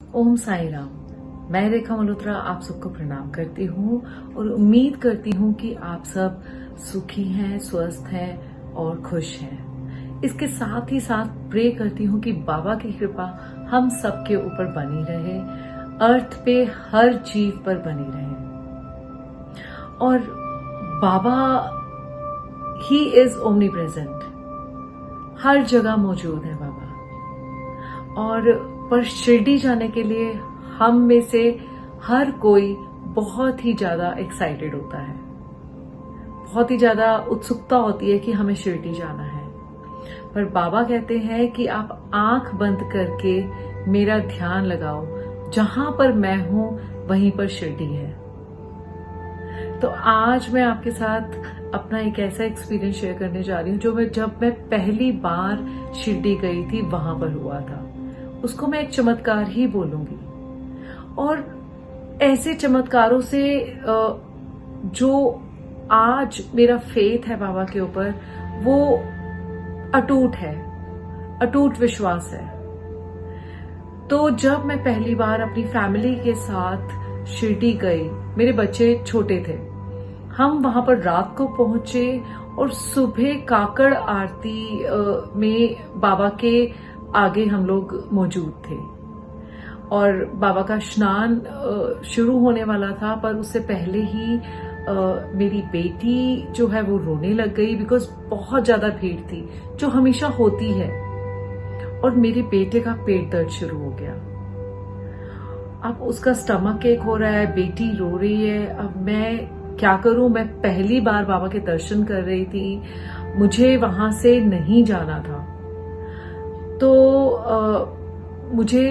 ओम साई राम। मैं रेखा मल्होत्रा आप सबको प्रणाम करती हूँ और उम्मीद करती हूँ कि आप सब सुखी हैं, स्वस्थ हैं और खुश हैं। इसके साथ ही साथ प्रे करती हूँ कि बाबा की कृपा हम सबके ऊपर बनी रहे, अर्थ पे हर जीव पर बनी रहे। और बाबा ही इज ओमनी प्रेजेंट, हर जगह मौजूद है बाबा। और पर शिरडी जाने के लिए हम में से हर कोई बहुत ही ज्यादा एक्साइटेड होता है, बहुत ही ज्यादा उत्सुकता होती है कि हमें शिरडी जाना है। पर बाबा कहते हैं कि आप आंख बंद करके मेरा ध्यान लगाओ, जहां पर मैं हूं वहीं पर शिरडी है। तो आज मैं आपके साथ अपना एक ऐसा एक्सपीरियंस शेयर करने जा रही हूँ जो जब मैं पहली बार शिरडी गई थी वहां पर हुआ था। उसको मैं एक चमत्कार ही बोलूंगी। और ऐसे चमत्कारों से जो आज मेरा फेथ है बाबा के ऊपर, वो अटूट है, अटूट विश्वास है। तो जब मैं पहली बार अपनी फैमिली के साथ शिरडी गई, मेरे बच्चे छोटे थे, हम वहां पर रात को पहुंचे और सुबह काकड़ आरती में बाबा के आगे हम लोग मौजूद थे। और बाबा का स्नान शुरू होने वाला था, पर उससे पहले ही मेरी बेटी जो है वो रोने लग गई, बिकॉज बहुत ज्यादा भीड़ थी, जो हमेशा होती है। और मेरे बेटे का पेट दर्द शुरू हो गया। अब उसका स्टमक एक हो रहा है, बेटी रो रही है। अब मैं क्या करूं? मैं पहली बार बाबा के दर्शन कर रही थी, मुझे वहां से नहीं जाना था। तो मुझे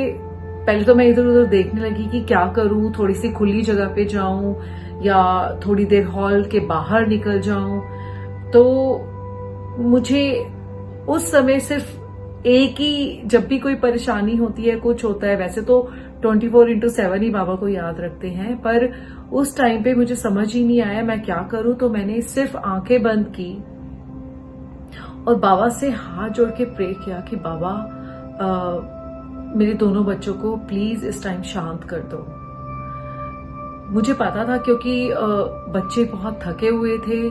पहले तो मैं इधर उधर देखने लगी कि क्या करूं, थोड़ी सी खुली जगह पे जाऊं या थोड़ी देर हॉल के बाहर निकल जाऊं। तो मुझे उस समय सिर्फ एक ही, जब भी कोई परेशानी होती है, कुछ होता है, वैसे तो 24/7 ही बाबा को याद रखते हैं, पर उस टाइम पे मुझे समझ ही नहीं आया मैं क्या करूं। तो मैंने सिर्फ आंखें बंद की और बाबा से हाथ जोड़ के प्रे किया कि बाबा मेरे दोनों बच्चों को प्लीज इस टाइम शांत कर दो। मुझे पता था क्योंकि बच्चे बहुत थके हुए थे,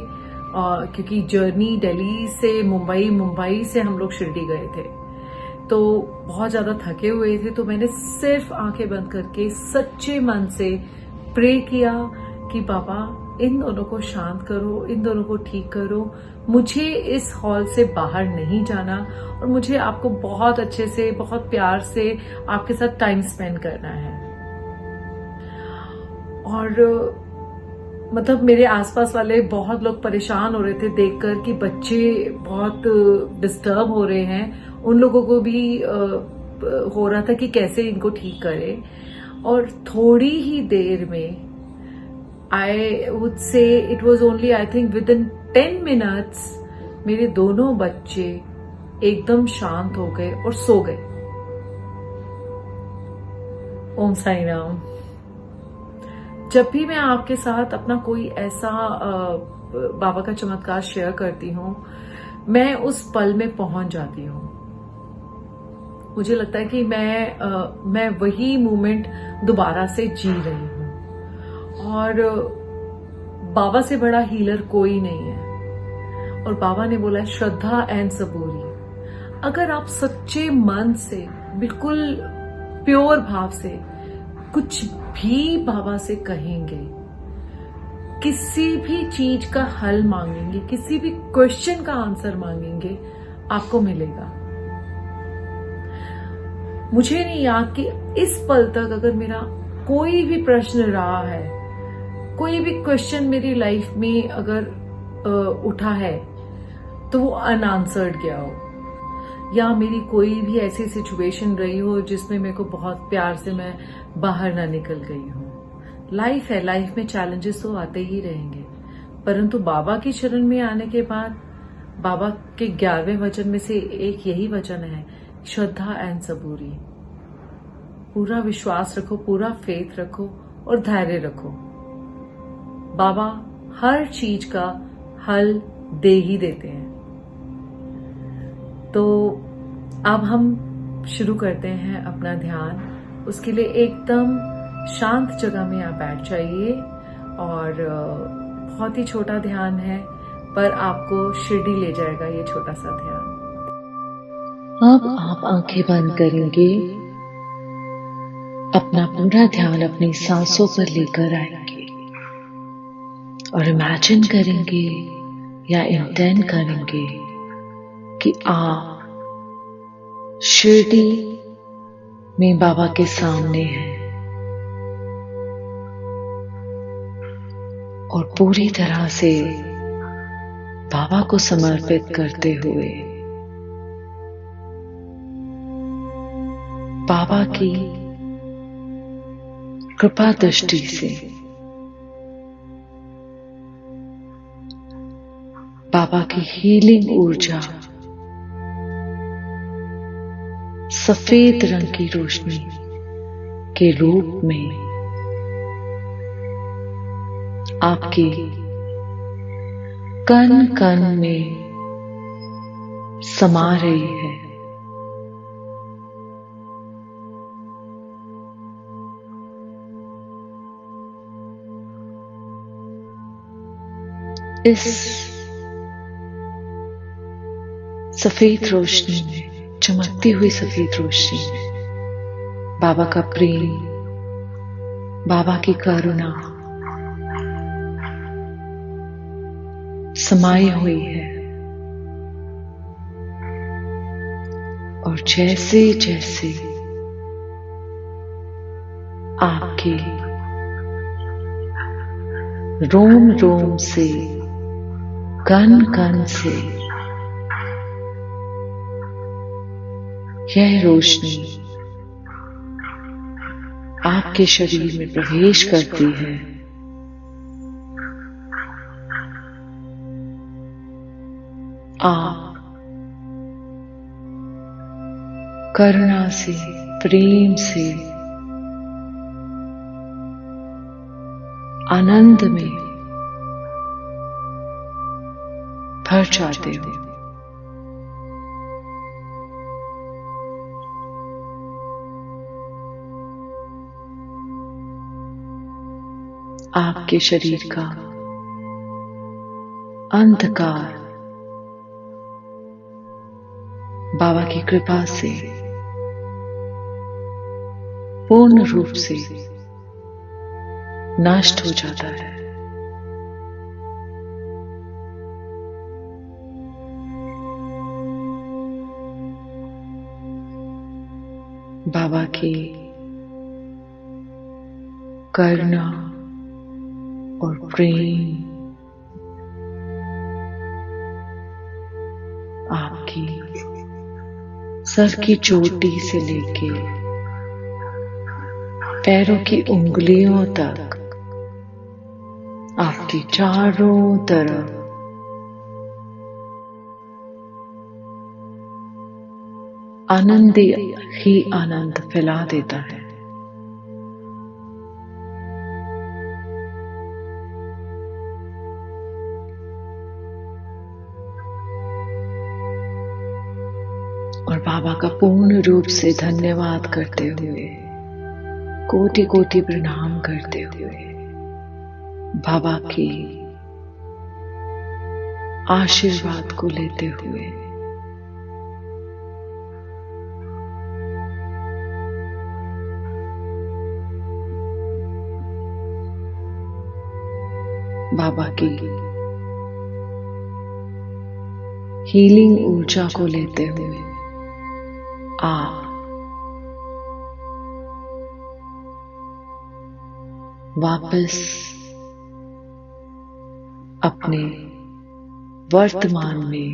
क्योंकि जर्नी दिल्ली से मुंबई, मुंबई से हम लोग शिरडी गए थे, तो बहुत ज्यादा थके हुए थे। तो मैंने सिर्फ आंखें बंद करके सच्चे मन से प्रे किया कि बाबा इन दोनों को शांत करो, इन दोनों को ठीक करो, मुझे इस हॉल से बाहर नहीं जाना और मुझे आपको बहुत अच्छे से, बहुत प्यार से आपके साथ टाइम स्पेंड करना है। और मतलब मेरे आसपास वाले बहुत लोग परेशान हो रहे थे देखकर कि बच्चे बहुत डिस्टर्ब हो रहे हैं। उन लोगों को भी हो रहा था कि कैसे इनको ठीक करें। और थोड़ी ही देर में, I would say it was only, I think with in 10 minutes, मेरे दोनों बच्चे एकदम शांत हो गए और सो गए। ओम साई राम। जब भी मैं आपके साथ अपना कोई ऐसा बाबा का चमत्कार शेयर करती हूँ, मैं उस पल में पहुंच जाती हूँ। मुझे लगता है कि मैं वही मोमेंट दोबारा से जी रही हूँ। और बाबा से बड़ा हीलर कोई नहीं है। और बाबा ने बोला है श्रद्धा एंड सबूरी। अगर आप सच्चे मन से, बिल्कुल प्योर भाव से कुछ भी बाबा से कहेंगे, किसी भी चीज का हल मांगेंगे, किसी भी क्वेश्चन का आंसर मांगेंगे, आपको मिलेगा। मुझे नहीं याद कि इस पल तक अगर मेरा कोई भी प्रश्न रहा है, कोई भी क्वेश्चन मेरी लाइफ में अगर उठा है, तो वो अनआंसर्ड गया हो, या मेरी कोई भी ऐसी सिचुएशन रही हो जिसमें मेरे को बहुत प्यार से मैं बाहर ना निकल गई हूँ। लाइफ है, लाइफ में चैलेंजेस तो आते ही रहेंगे, परंतु बाबा की शरण में आने के बाद बाबा के 11वें वचन में से एक यही वचन है, श्रद्धा एंड सबूरी। पूरा विश्वास रखो, पूरा फेथ रखो और धैर्य रखो। बाबा हर चीज का हल दे ही देते हैं। तो अब हम शुरू करते हैं अपना ध्यान। उसके लिए एकदम शांत जगह में आप बैठ जाइए और बहुत ही छोटा ध्यान है, पर आपको शिरडी ले जाएगा ये छोटा सा ध्यान। अब आप आंखें बंद करेंगे, अपना पूरा ध्यान अपनी सांसों पर लेकर आएंगे और इमेजिन करेंगे या इंटेंड करेंगे कि आप शिरडी में बाबा के सामने हैं और पूरी तरह से बाबा को समर्पित करते हुए बाबा की कृपा दृष्टि से बाबा की हीलिंग ऊर्जा सफेद रंग की रोशनी के रूप में आपके कण कण में समा रही है। इस सफेद रोशनी में, चमकती हुई सफेद रोशनी में बाबा का प्रेम, बाबा की करुणा समाई हुई है और जैसे जैसे आपके रोम रोम से, कण कण से यह रोशनी आपके शरीर में प्रवेश करती है, आप करुणा से, प्रेम से, आनंद में भर जाते हो। आपके शरीर का अंधकार बाबा की कृपा से पूर्ण रूप से नष्ट हो जाता है। बाबा की करुणा और प्रेम आपकी सर की चोटी से लेके पैरों की उंगलियों तक आपकी चारों तरफ आनंद ही आनंद फैला देता है। और बाबा का पूर्ण रूप से धन्यवाद करते हुए, कोटि कोटि प्रणाम करते हुए, बाबा के आशीर्वाद को लेते हुए बाबा की हीलिंग ऊर्जा को लेते हुए आप वापस अपने वर्तमान में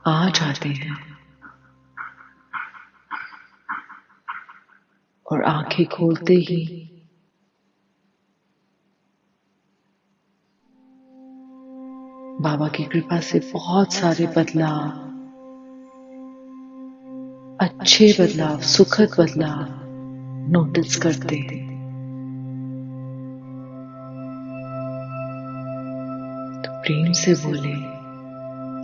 आ जाते हैं और आंखें खोलते ही बाबा की कृपा से बहुत सारे बदलाव, अच्छे बदलाव, सुखद बदलाव नोटिस करते हैं। तो प्रेम से बोले,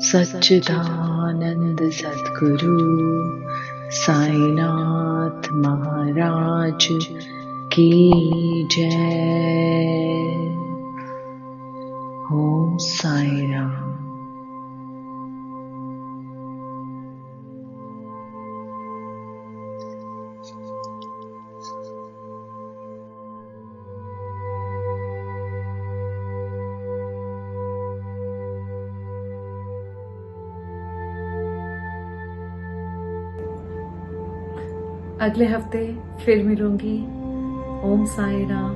सच्चिदानंद सद्गुरु साईनाथ महाराज की जय। ओम साई राम। अगले हफ्ते फिर मिलूंगी। ओम साई राम।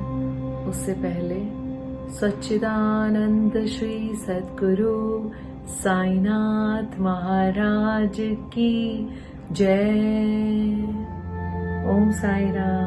उससे पहले सच्चिदानंद श्री सद्गुरु साईनाथ महाराज की जय। ओम साई राम।